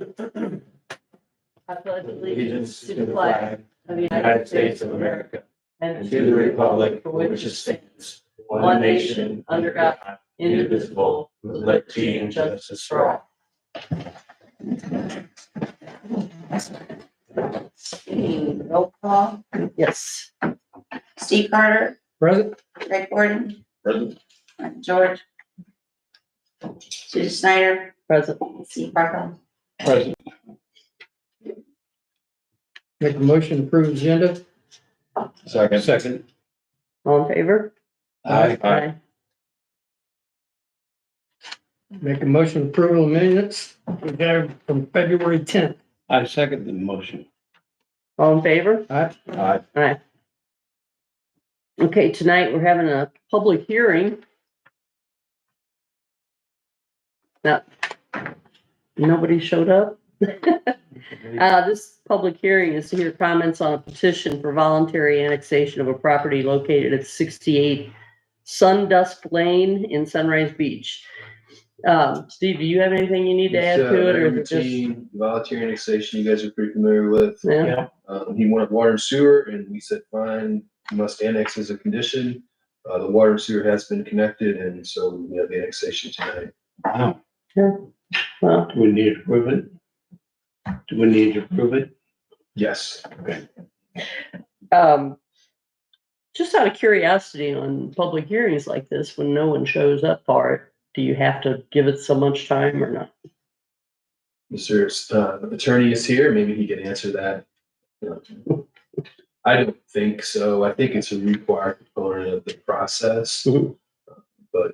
I pledge allegiance to the flag of the United States of America and to the republic for which it stands, one nation, under God, indivisible, with liberty and justice for all. Roll call. Yes. Steve Carter, Present. Greg Gordon, Present. George, Susan Snyder, Present. Steve Barkle. Present. Make a motion to approve agenda. Second. All in favor? Aye. Make a motion to approve the minutes we have from February 10th. I second the motion. All in favor? Aye. Okay, tonight we're having a public hearing. Now, nobody showed up. This public hearing is to hear comments on a petition for voluntary annexation of a property located at 68 Sundusk Lane in Sunrise Beach. Steve, do you have anything you need to add to it, or is it just? Routine voluntary annexation you guys are pretty familiar with. Yeah, He wanted water and sewer, and we said, fine, you must annex as a condition. The water and sewer has been connected, and so we have the annexation tonight. Wow. well, Do we need to prove it? Do we need to prove it? Yes. just out of curiosity on public hearings like this, when no one shows up for it, do you have to give it so much time or not? Mr. Attorney is here, maybe he can answer that. I don't think so. I think it's a required component of the process. Mhm. But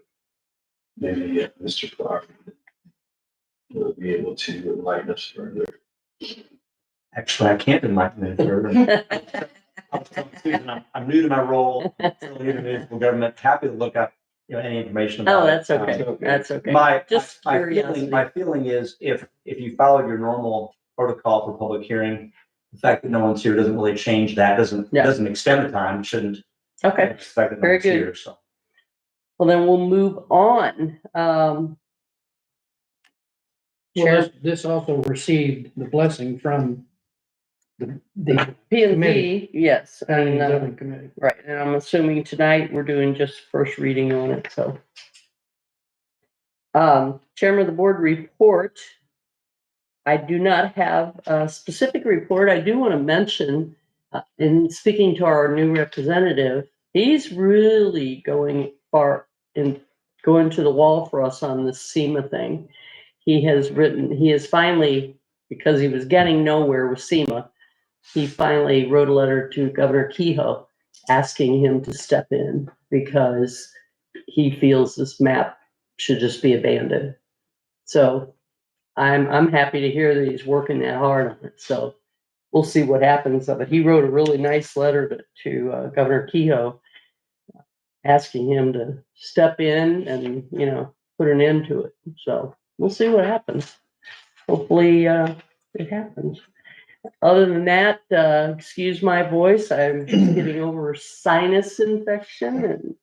maybe Mr. Clark will be able to enlighten us further. Actually, I can't enlighten you further. I'm new to my role, still new to municipal government, happy to look up, any information about Oh, it. that's okay. That's okay. Just My curiosity. feeling is if you follow your normal protocol for public hearing, the fact that no one's here doesn't really change that, Yeah. doesn't extend the time, shouldn't Okay, expect that no Very one's good. here, so. well then we'll move on. Chair, This also received the blessing from the P and Committee. Z, yes, Planning and, and Zoning Committee. right, and I'm assuming tonight we're doing just first reading on it, so. Chairman of the board report. I do not have a specific report. I do want to mention, in speaking to our new representative, he's really going far and going to the wall for us on this SEMA thing. He has finally, because he was getting nowhere with SEMA, he finally wrote a letter to Governor Kehoe asking him to step in because he feels this map should just be abandoned. So I'm happy to hear that he's working that hard on it. So we'll see what happens of it. He wrote a really nice letter to Governor Kehoe asking him to step in and, put an end to it. So we'll see what happens. Hopefully, it happens. Other than that, excuse my voice. I'm just getting over sinus infection and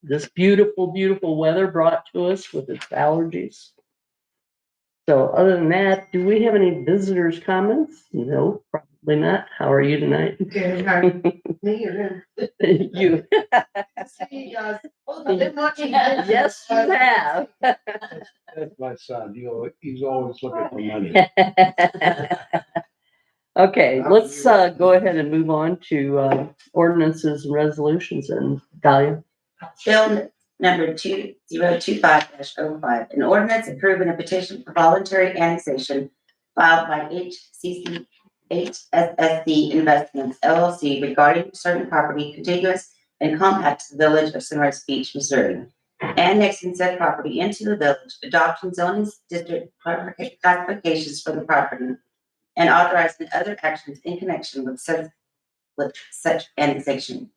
this beautiful, beautiful weather brought to us with its allergies. So other than that, do we have any visitors' comments? No, probably not. How are you tonight? Good, how are you? Me or You. Yes, you have. That's my son. He's always looking for money. Okay, let's go ahead and move on to ordinances and resolutions, and Dahlia. Bill number 2025-05, an ordinance approving a petition for voluntary annexation filed by HSSC Investments LLC regarding certain property contiguous and compact to the village of Sunrise Beach, Missouri. Annexing said property into the village, adopting zoning district classifications for the property, and authorizing other actions in connection with such annexation.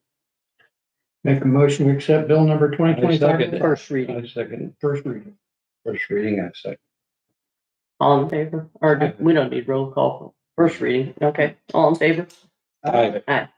Make a motion to accept bill number I second 2025. it. First reading. I second. First reading. First reading, I second. All in favor? Or we don't need roll call for first reading. Okay, all in favor? Aye.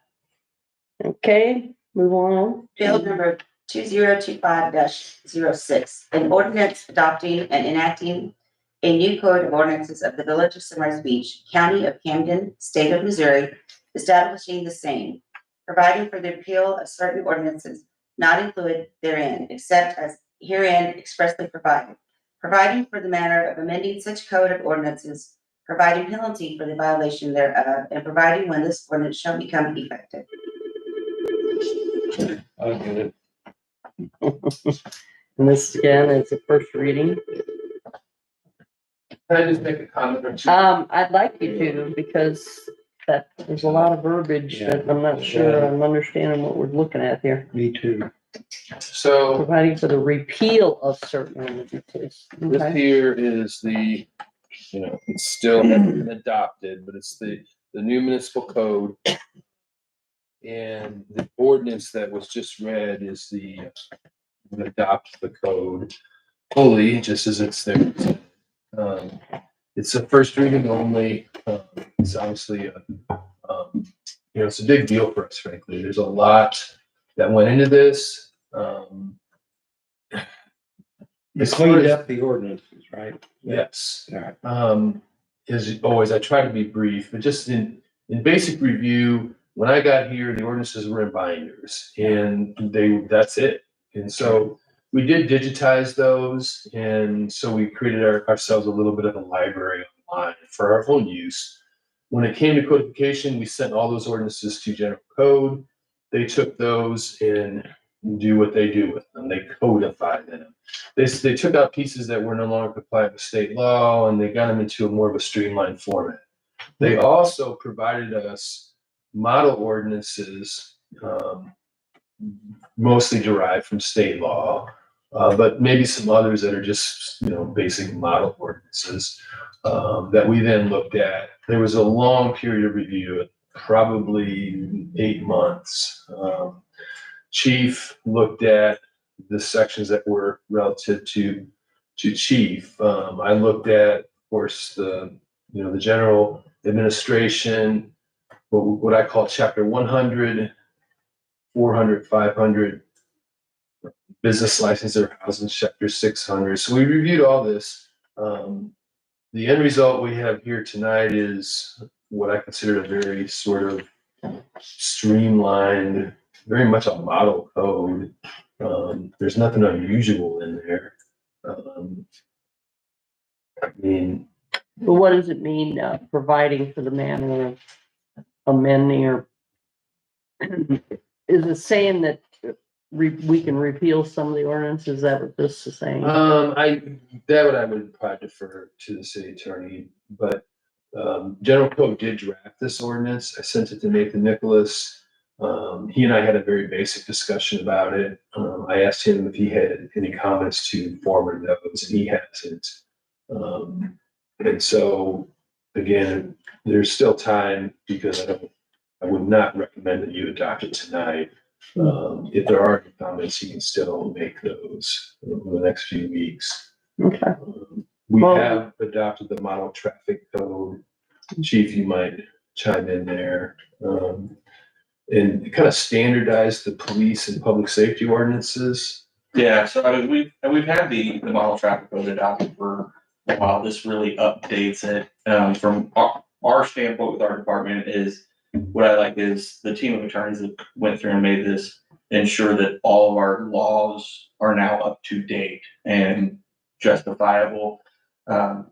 Okay, move on. Bill number 2025-06, an ordinance adopting and enacting a new code of ordinances of the Village of Sunrise Beach, County of Camden, State of Missouri, establishing the same, providing for the repeal of certain ordinances not included therein, except as herein expressly provided, providing for the manner of amending such code of ordinances, providing penalty for the violation thereof, and providing when this ordinance shall become effective. I get it. And this again is the first reading. Can I just make a comment or two? I'd like you to, because there's a lot of verbiage that I'm not sure I'm understanding what we're looking at here. Me too. So Providing for the repeal of certain ordinances. this Okay. here is the, it's still hasn't been adopted, but it's the new municipal code. And the ordinance that was just read is the adopt the code fully, just as it's there. It's a first reading only. It's obviously, it's a big deal for us, frankly. There's a lot that went into this. You As far cleaned as- up the ordinances, right? Yes. All right. As always, I try to be brief, but just in basic review, when I got here, the ordinances were in binders and that's it. And so we did digitize those. And so we created ourselves a little bit of a library online for our own use. When it came to codification, we sent all those ordinances to general code. They took those and do what they do with them. They codified them. They took out pieces that were no longer compliant with state law and they got them into a more of a streamlined format. They also provided us model ordinances, mostly derived from state law, but maybe some others that are just, basic model ordinances that we then looked at. There was a long period of review, probably 8 months. Chief looked at the sections that were relative to chief. I looked at, of course, the general administration, what I call chapter 100, 400, 500, business license or housing chapter 600. So we reviewed all this. The end result we have here tonight is what I consider a very sort of streamlined, very much a model code. There's nothing unusual in there. But what does it mean, providing for the manner of amending, or is it saying that we can repeal some of the ordinances? Is that what this is saying? I would probably defer to the city attorney, but general code did draft this ordinance. I sent it to Nathan Nicholas. He and I had a very basic discussion about it. I asked him if he had any comments to forward those, and he hasn't. And so, again, there's still time because I would not recommend that you adopt it tonight. If there are any comments, you can still make those over the next few weeks. Okay. We Well- have adopted the model traffic code. Chief, you might chime in there. And kind of standardize the police and public safety ordinances. Yeah, so I mean, we've had the model traffic code adopted for a while. This really updates it. From our standpoint with our department is, what I like is the team of attorneys that went through and made this ensure that all of our laws are now up to date and justifiable.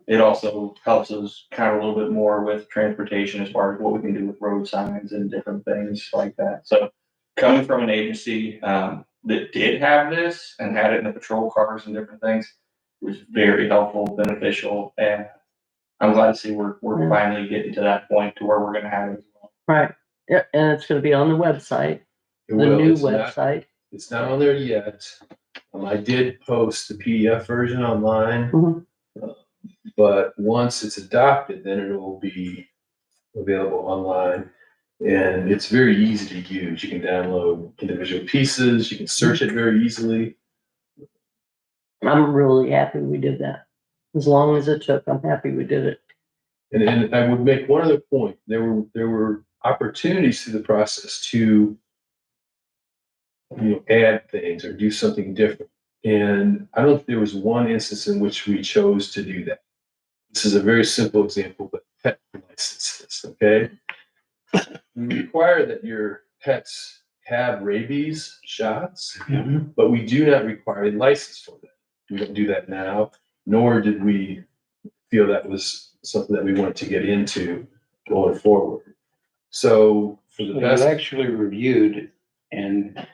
It also helps us kind of a little bit more with transportation as far as what we can do with road signs and different things like that. So coming from an agency that did have this and had it in the patrol cars and different things was very helpful, beneficial, and I'm glad to see we're finally getting to that point to where we're gonna have it as well. Right. Yeah, and it's gonna be on the website, It the will. new It's not- website. It's not on there yet. I did post the PDF version online. Mhm. But once it's adopted, then it will be available online. And it's very easy to use. You can download individual pieces. You can search it very easily. I'm really happy we did that. As long as it took, I'm happy we did it. And I would make one other point. There were opportunities through the process to add things or do something different. And I don't think there was one instance in which we chose to do that. This is a very simple example, but pet licenses, okay? We require that your pets have rabies shots, but we do not require a license for that. We don't do that now, nor did we feel that was something that we wanted to get into going forward. So for the So you best, actually reviewed and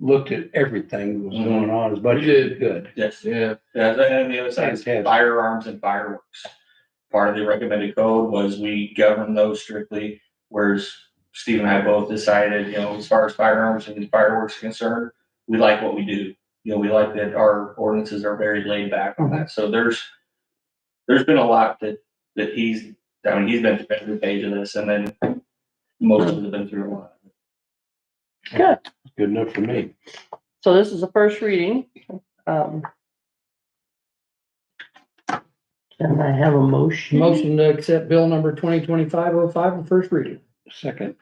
looked at everything that was going on, as much We as did. good. Yes. yeah, Yeah, and the other side is Fantastic. firearms and fireworks. Part of the recommended code was we govern those strictly, whereas Steve and I both decided, as far as firearms and fireworks are concerned, we like what we do. We like that our ordinances are very laid back on that. So there's been a lot that he's been through every page of this, and then most of it have been through a lot. Good. Good enough for me. So this is the first reading. Um, Can I have a motion? Motion to accept bill number 2025-05 on first reading. Second.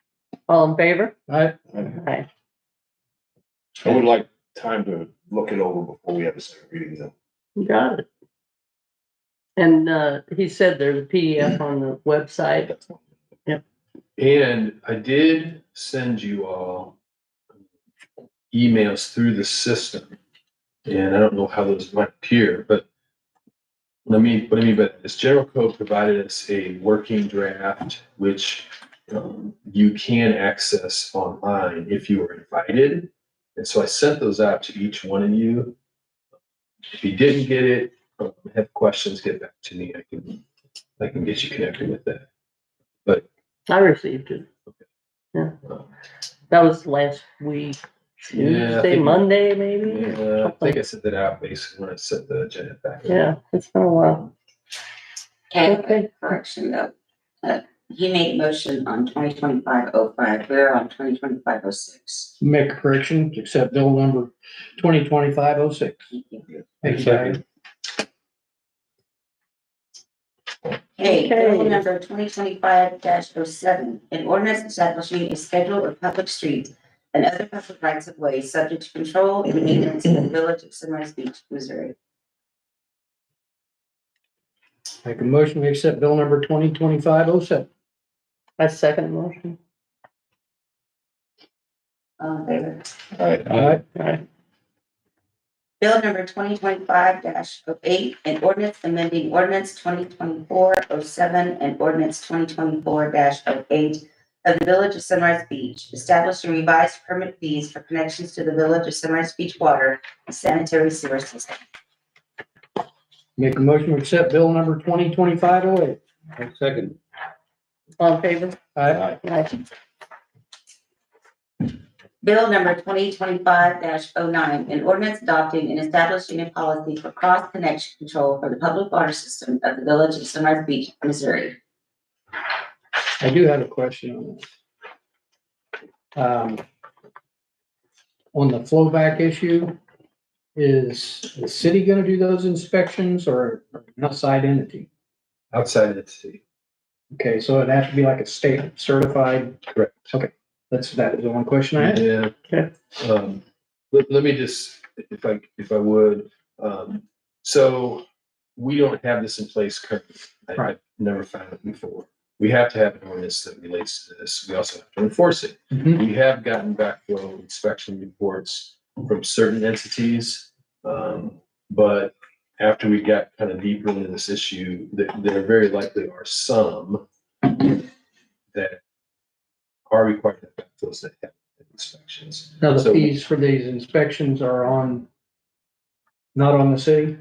All in favor? Aye. Aye. I would like time to look it over before we have a second reading though. You got it. And he said there's a PDF on the website. and I did send you all emails through the system. And I don't know how those might appear, but what I mean by that is General Code provided us a working draft, which you can access online if you were invited. And so I sent those out to each one of you. If you didn't get it, have questions, get back to me. I can get you connected with that. I received it. Yeah. That was last week. Yeah, I Tuesday, think- Monday, maybe? Yeah, I think I sent that out basically when I set the agenda back. Yeah, it's been a while. Okay, Okay. correction though. He made a motion on 2025-05. We're on 2025-06. Make a correction, to accept bill number 2025-06. Thank you, Diane. Okay, bill Okay. number 2025-07, an ordinance establishing a schedule of public streets and other public rights of way subject to control and maintenance in the village of Sunrise Beach, Missouri. Make a motion to accept bill number 2025-07. I second the motion. All in favor? Aye. Aye. Bill number 2025-08, an ordinance amending ordinance 2024-07 and ordinance 2024-08 of the Village of Sunrise Beach, establishing revised permit fees for connections to the Village of Sunrise Beach water and sanitary sewer system. Make a motion to accept bill number 2025-08. Second. All in favor? Aye. Aye. Bill number 2025-09, an ordinance adopting and establishing a policy for cross-connection control for the public water system of the Village of Sunrise Beach, Missouri. I do have a question on this. On the flowback issue, is the city gonna do those inspections or an outside entity? Outside of the city. Okay, so it has to be like a state certified? Correct. Okay, that was the one question I had. Yeah. Okay. Let me just, if I would, so we don't have this in place currently. Right. I've never found it before. We have to have an ordinance that relates to this. We also have to enforce it. Mhm. We have gotten backflow inspection reports from certain entities. But after we got kind of deeper into this issue, there very likely are some that are required to have backflows that have inspections. Now, the So- fees for these inspections are not on the city?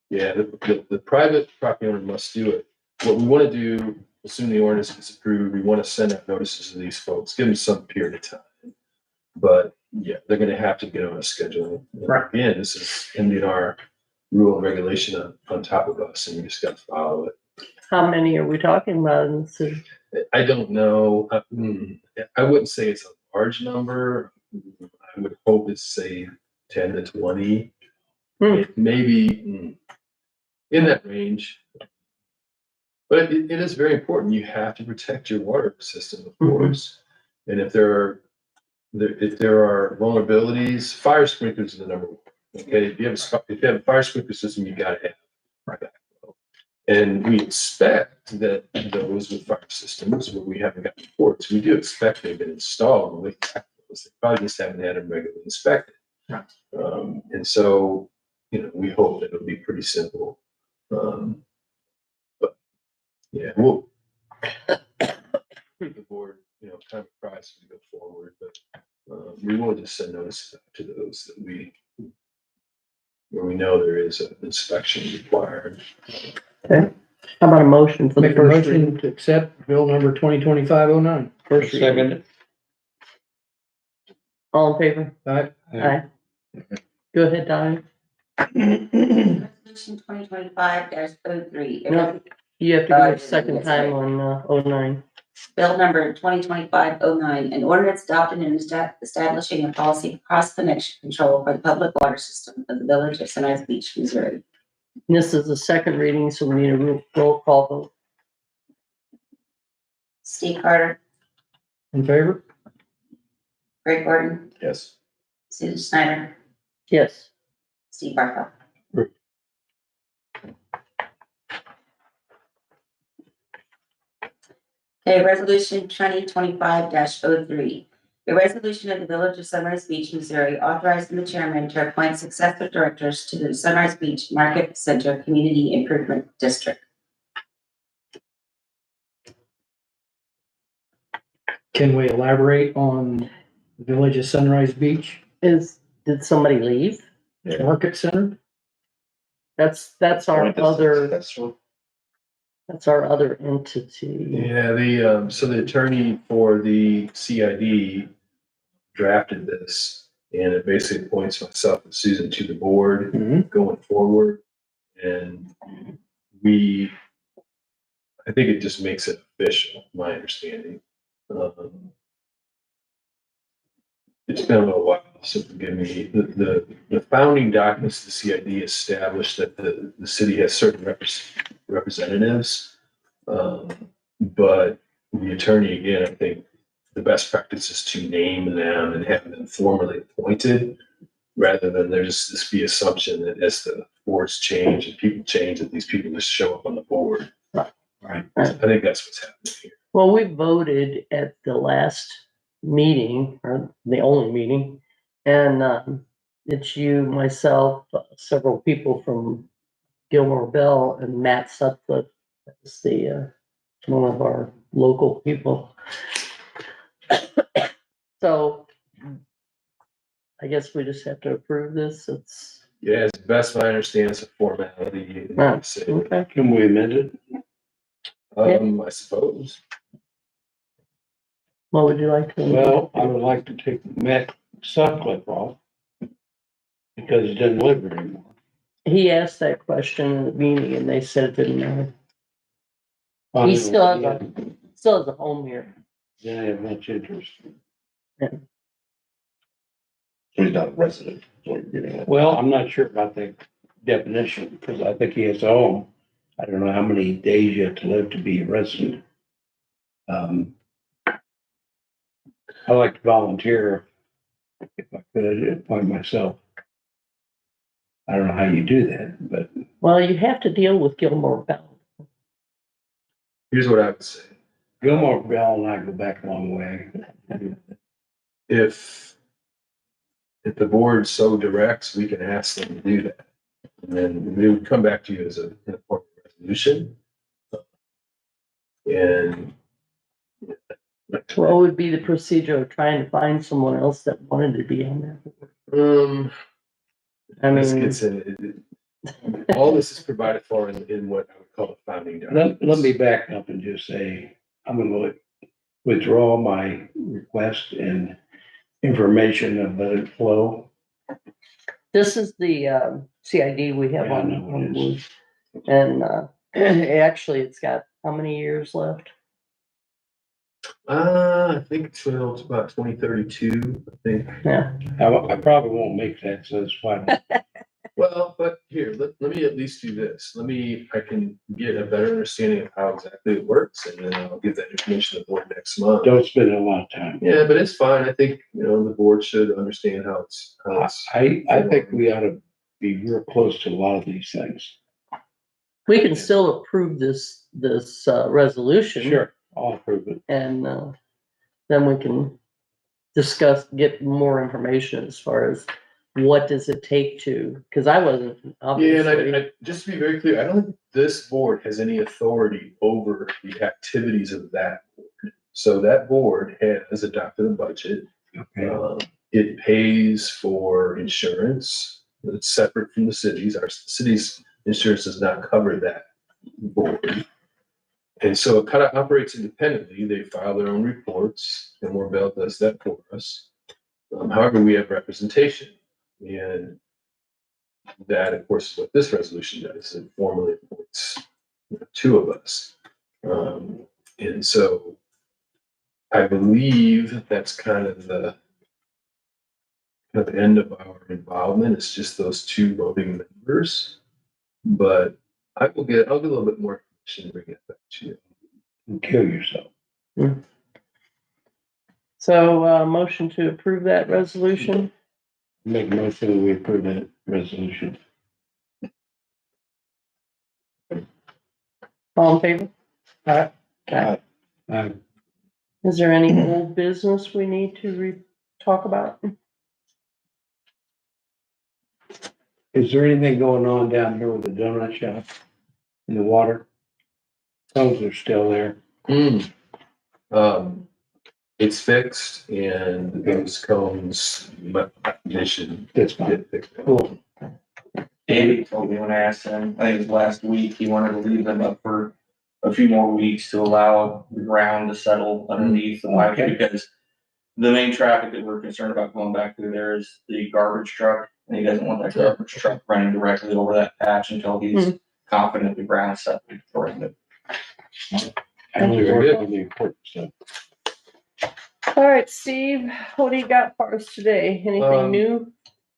Yeah, the private property owner must do it. What we want to do, as soon as the ordinance is approved, we want to send out notices to these folks, give them some period of time. But yeah, they're gonna have to get on a schedule. Right. Again, this is MDR rule and regulation on top of us, and we just got to follow it. How many are we talking about in the city? I don't know. I wouldn't say it's a large number. I would hope it's say 10 to 20. Maybe in that range. But it is very important. You have to protect your water system, of course. And if there are vulnerabilities, fire sprinklers are the number one. Okay, if you have a fire sprinkler system, you gotta have backflow. And we expect that those with fire systems where we haven't got reports, we do expect they've been installed with backflows. They probably just haven't had them regularly inspected. And so, we hope that it'll be pretty simple. But yeah, we'll the board, kind of apprised as we go forward, but we will just send notices out to those that where we know there is an inspection required. How about a motion for the Make a first motion reading? to accept bill number 2025-09. First reading. Second. All in favor? Aye. Aye. Go ahead, Donnie. Resolution 2025-03. No. You have to go a second time on, 09. Bill number 2025-09, an ordinance adopted and establishing a policy of cross-connection control for the public water system of the village of Sunrise Beach, Missouri. This is the second reading, so we need a roll call vote. Steve Carter, In favor? Greg Gordon, Yes. Susan Snyder, Yes. Steve Barthel. Okay, resolution 2025-03. A resolution of the Village of Sunrise Beach, Missouri, authorizing the chairman to appoint successor directors to the Sunrise Beach Market Center Community Improvement District. Can we elaborate on the Village of Sunrise Beach Did somebody leave? Market Center? That's our other, That's true. that's our other entity. Yeah, so the attorney for the CID drafted this, and it basically appoints myself and Susan to the board Mhm. going forward. And I think it just makes it official, my understanding. It's been a little while, so forgive me. The founding documents of the CID established that the city has certain representatives. But the attorney, again, I think the best practice is to name them and have them formally appointed, rather than there just this be assumption that as the boards change and people change, that these people just show up on the board. Right. I think that's what's happening here. Well, we voted at the last meeting, or the only meeting, and it's you, myself, several people from Gilmore Bell, and Matt Sutcliffe. That's the one of our local people. So I guess we just have to approve this. It's Yeah, as best I understand, it's a formality. Right. So, okay. Can we amend it? I suppose. What would you like to? Well, I would like to take Matt Sutcliffe off because he doesn't live here anymore. He asked that question in the meeting, and they said it didn't matter. He still has a home here. Didn't have much interest. So he's not a resident. is what you're getting at. Well, I'm not sure about the definition because I think he has a home. I don't know how many days you have to live to be a resident. I like to volunteer if I could appoint myself. I don't know how you do that, but Well, you have to deal with Gilmore Bell. Here's what I would say. Gilmore Bell and I go back a long way. If the board so directs, we can ask them to do that. And then we would come back to you as an important resolution. And What would be the procedure of trying to find someone else that wanted to be on there? I this mean, gets in, all this is provided for in what I would call the founding documents. Let me back up and just say, I'm gonna withdraw my request and information and let it flow. this is the CID we have Yeah, I on, know what it Blue. is. And actually, it's got how many years left? I think it's about 2032, I think. Yeah. I probably won't make that, so it's fine. Well, but here, let me at least do this. I can get a better understanding of how exactly it works, and then I'll give that information to the board next month. Don't spend a lot of time. Yeah, but it's fine. I think, the board should understand how it's. I think we ought to be real close to a lot of these things. We can still approve this, resolution. Sure, I'll approve it. And, then we can discuss, get more information as far as what does it take to, because I wasn't, Yeah, and obviously. I, just to be very clear, I don't think this board has any authority over the activities of that board. So that board has adopted a budget. Okay. It pays for insurance that's separate from the city's. Our city's insurance does not cover that board. And so it kind of operates independently. They file their own reports, and Morbell does that for us. However, we have representation, and that, of course, is what this resolution does. It formally appoints two of us. And so I believe that's kind of the end of our involvement. It's just those two voting members. But I'll get a little bit more information and bring it back to you. And kill yourself. So, motion to approve that resolution. Make a motion that we approve that resolution. All in favor? Okay. Is there any old business we need to talk about? Is there anything going on down here with the donut shop in the water? Those are still there. It's fixed, and those cones, they should That's fine. get fixed. Cool. Andy told me when I asked him, I think it was last week, he wanted to leave them up for a few more weeks to allow the ground to settle underneath the pipe, Okay. because the main traffic that we're concerned about going back through there is the garbage truck, and he doesn't want that garbage truck running directly over that patch until he's confident the ground's settled for him. I only work on the important stuff. All right, Steve, what do you got for us today? Anything new?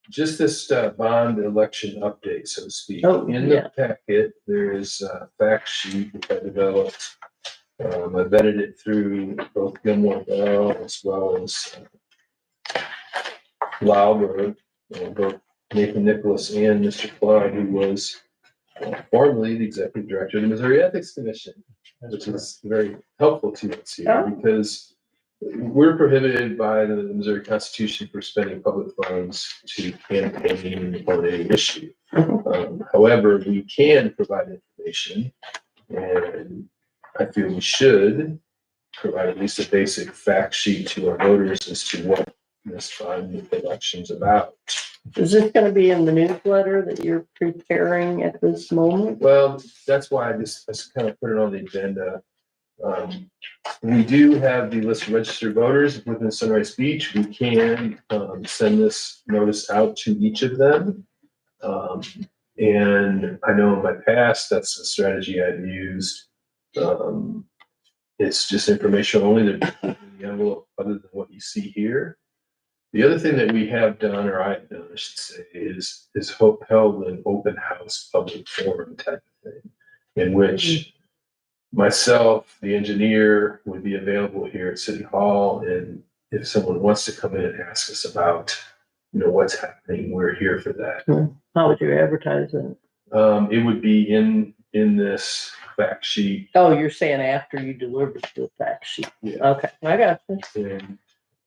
Just this bond election update, so to speak. Oh, In yeah. the packet, there is a fact sheet that I developed. I vetted it through both Gilmore Bell as well as Lauber, both Nathan Nicholas and Mr. Clyde, who was formerly the executive director of the Missouri Ethics Commission, which is very helpful to us here Oh. because we're prohibited by the Missouri Constitution for spending public funds to campaign on any issue. However, we can provide information, and I feel we should provide at least a basic fact sheet to our voters as to what this bond election's about. Is this gonna be in the newsletter that you're preparing at this moment? Well, that's why I just kind of put it on the agenda. We do have the list of registered voters within Sunrise Beach. We can send this notice out to each of them. And I know in my past, that's a strategy I've used. It's just information only, there's nothing in the envelope other than what you see here. The other thing that we have done, or I have done, I should say, is held an open house public forum type of thing, in which myself, the engineer, would be available here at City Hall, and if someone wants to come in and ask us about, what's happening, we're here for that. How would you advertise it? It would be in this fact sheet. Oh, you're saying after you deliver the fact sheet? Yeah. Okay, I got you. And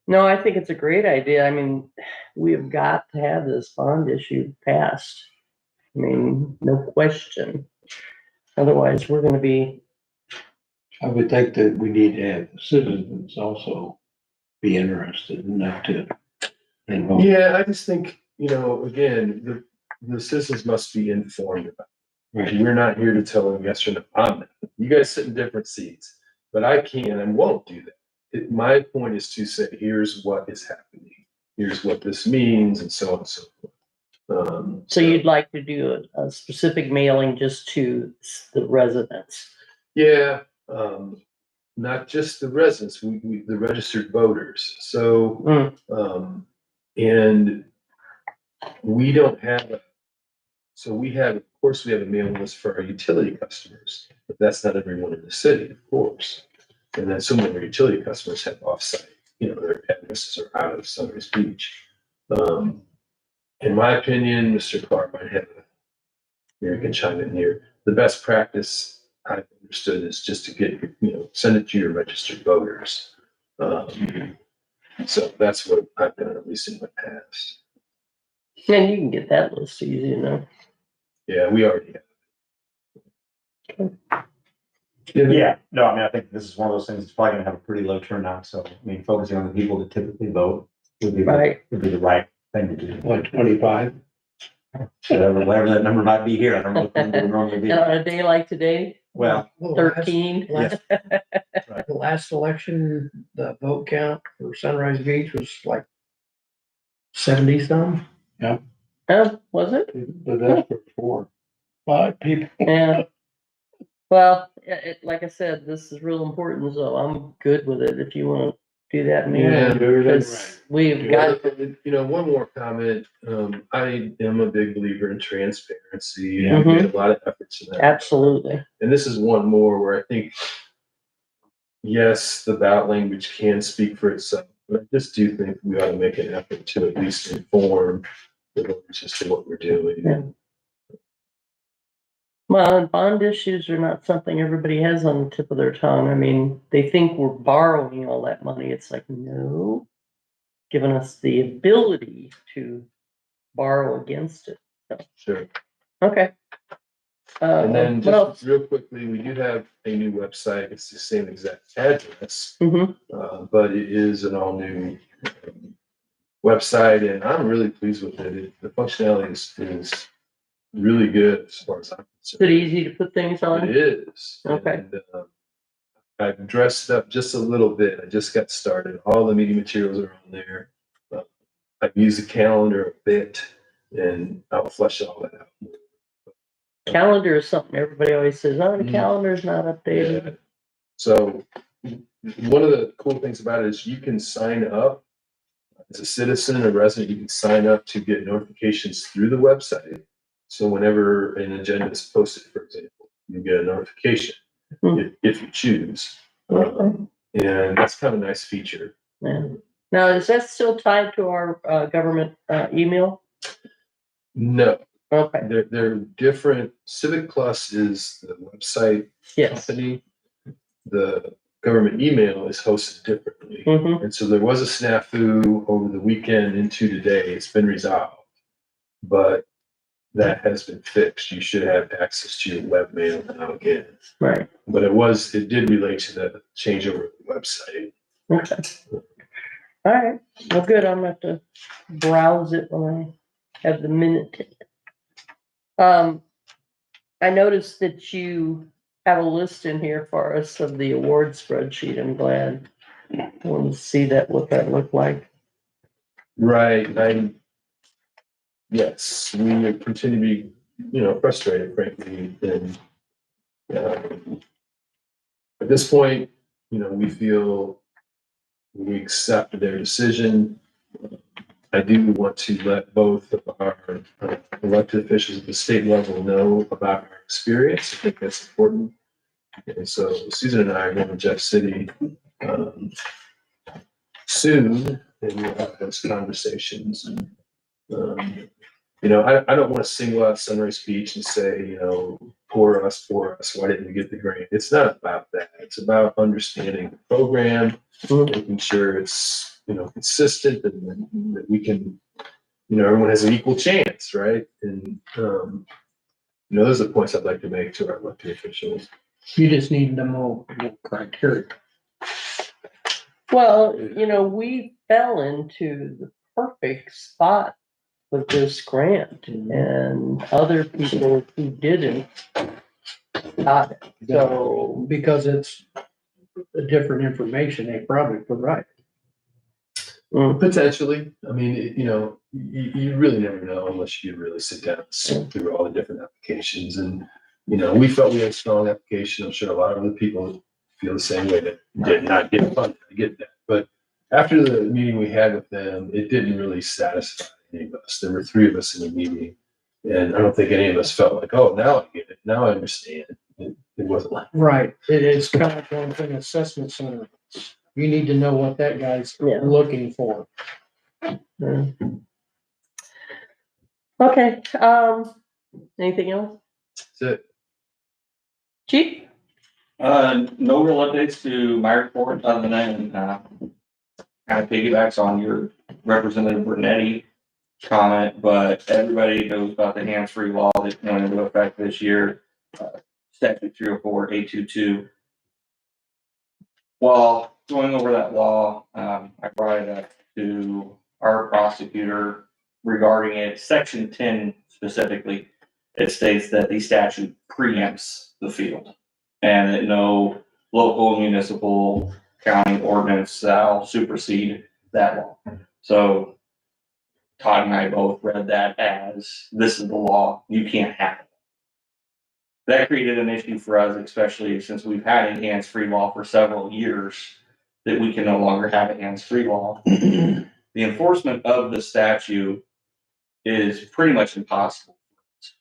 No, I think it's a great idea. I mean, we have got to have this bond issue passed. I mean, no question. Otherwise, we're gonna be, I would think that we need to have the citizens also be interested enough to involve. yeah, I just think, again, the citizens must be informed about it. Right. We're not here to tell them yes or no. I'm not. You guys sit in different seats, but I can and won't do that. My point is to say, here's what is happening. Here's what this means, and so on and so forth. so you'd like to do a specific mailing just to the residents? Yeah, not just the residents, the registered voters. So, and we don't have, of course, we have a mailing list for our utility customers, but that's not everyone in the city, of course. And then some of our utility customers have offsite, their addresses are out of Sunrise Beach. In my opinion, Mr. Clark might have, you can chime in here. the best practice I've understood is just to get, send it to your registered voters. So that's what I've done, at least in the past. And you can get that list easy enough. Yeah, we already have. Yeah, no, I mean, I think this is one of those things, it's probably gonna have a pretty low turnout, so, I mean, focusing on the people that typically vote would be, Right. would be the right thing to do. What, 25? Whatever that number might be here, I don't know what the number would normally be. And on a day like today, Well, Well, last- 13. yes, The last election, the vote count for Sunrise Beach was like 70 some. Oh, was it? But that's for 5 people. Yeah. Well, like I said, this is real important, so I'm good with it if you want to do that, Yeah, man. do it Because right. we've got, One more comment. I am a big believer in transparency. Yeah. We made a lot of efforts in that. absolutely. And this is one more where I think, yes, the ballot language can speak for itself, but I just do think we ought to make an effort to at least inform the voters as to what we're doing. Yeah. Well, and bond issues are not something everybody has on the tip of their tongue. I mean, they think we're borrowing all that money. It's like, no, giving us the ability to borrow against it. Sure. Okay. And then What else? just real quickly, we do have a new website. It's the same exact address, Mhm. but it is an all new website, and I'm really pleased with it. The functionality is really good as far as I'm Is it concerned. easy to put things It on? is. Okay. And, I've dressed it up just a little bit. I just got started. All the meeting materials are on there. I've used the calendar a bit, and I'll flesh all that out. Calendar is something everybody always says, oh, the Mhm. calendar's not updated. Yeah. So one of the cool things about it is you can sign up as a citizen or resident, you can sign up to get notifications through the website. So whenever an agenda is posted, for example, you get a notification if you choose. Okay. And that's kind of a nice feature. Yeah. Now, is that still tied to our government email? No, Okay, they're different. Civic Plus is the website yes. company. The government email is hosted differently. Mhm. And so there was a snafu over the weekend into today. It's been resolved, but that has been fixed. You should have access to your webmail now again. Right, But it did relate to the changeover of the website. okay. All right, well, good, I'm gonna have to browse it when I have the minute. I noticed that you have a list in here for us of the award spreadsheet. I'm glad. I want to see what that looked like. Right. Yes, we continue to be, frustrated, frankly. And at this point, we feel we accept their decision. I do want to let both of our elected officials at the state level know about our experience. I think that's important. And so Susan and I are going to Jeff City soon, and we'll have those conversations. And, I don't want to single out Sunrise Beach and say, poor us, why didn't we get the grant? It's not about that. It's about understanding the program, making sure it's, consistent and that we can, everyone has an equal chance, right? And, those are the points I'd like to make to our elected officials. You just need to know the criteria. Well, we fell into the perfect spot with this grant, and other people who didn't got it. So, Because it's a different information they probably provide. Potentially. I mean, you really never know unless you really sit down and sift through all the different applications. And, we felt we had a strong application. I'm sure a lot of other people feel the same way, that did not get funded. I get that. But after the meeting we had with them, it didn't really satisfy any of us. There were 3 of us in the meeting, and I don't think any of us felt like, oh, now I get it. Now I understand. It wasn't like, Right. It is kind of going to an assessment center. You need to know what that guy's Yeah. looking for. yeah. Okay, anything else? that's it. Chief? No real updates to my report other than, kind of piggybacks on your Representative Bernetti comment, but everybody knows about the hands-free law that went into effect this year, statute 304-822. While going over that law, I brought it up to our prosecutor regarding it, section 10 specifically. It states that the statute preempts the field and that no local, municipal, county ordinance shall supersede that law. So Todd and I both read that as, this is the law, you can't have it. That created an issue for us, especially since we've had a hands-free law for several years, that we can no longer have a hands-free law. The enforcement of the statute is pretty much impossible.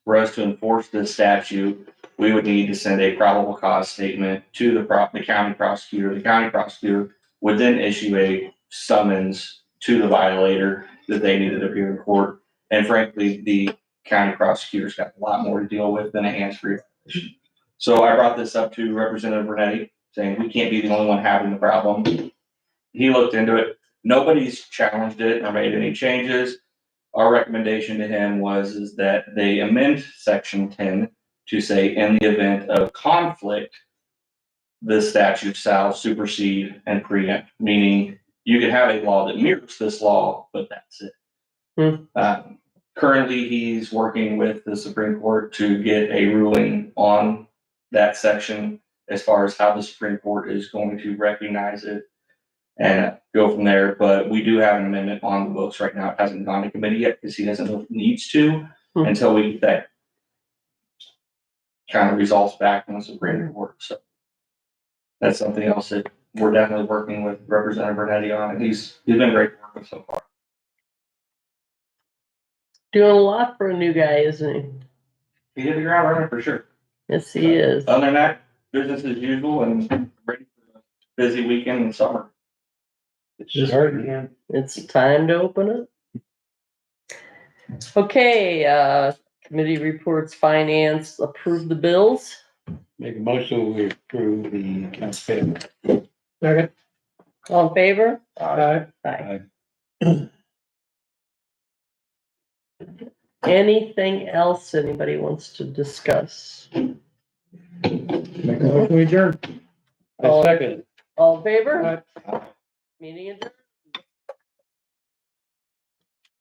For us to enforce this statute, we would need to send a probable cause statement to the county prosecutor. The county prosecutor would then issue a summons to the violator that they needed to appear in court. And frankly, the county prosecutor's got a lot more to deal with than a hands-free violation. So I brought this up to Representative Bernetti, saying we can't be the only one having the problem. He looked into it. Nobody's challenged it or made any changes. Our recommendation to him is that they amend section 10 to say, in the event of conflict, the statute shall supersede and preempt, meaning you could have a law that mirrors this law, but that's it. Currently, he's working with the Supreme Court to get a ruling on that section as far as how the Supreme Court is going to recognize it and go from there. But we do have an amendment on the books right now. It hasn't gone to committee yet because he doesn't know if it needs to until we get that kind of results back from the Supreme Court. So that's something else that we're definitely working with Representative Bernetti on, and he's been great to work with so far. Doing a lot for a new guy, isn't he? He hit the ground running for sure. Yes, he is. Other than that, business as usual and ready for a busy weekend in summer. It's starting again. It's time to open up. Okay, committee reports, finance, approve the bills. Make a motion, we approve the accounts payable. Second. All in favor? Aye. Aye. Anything else anybody wants to discuss? Make a motion, we adjourn. I second. All in favor? Aye. Meeting adjourned.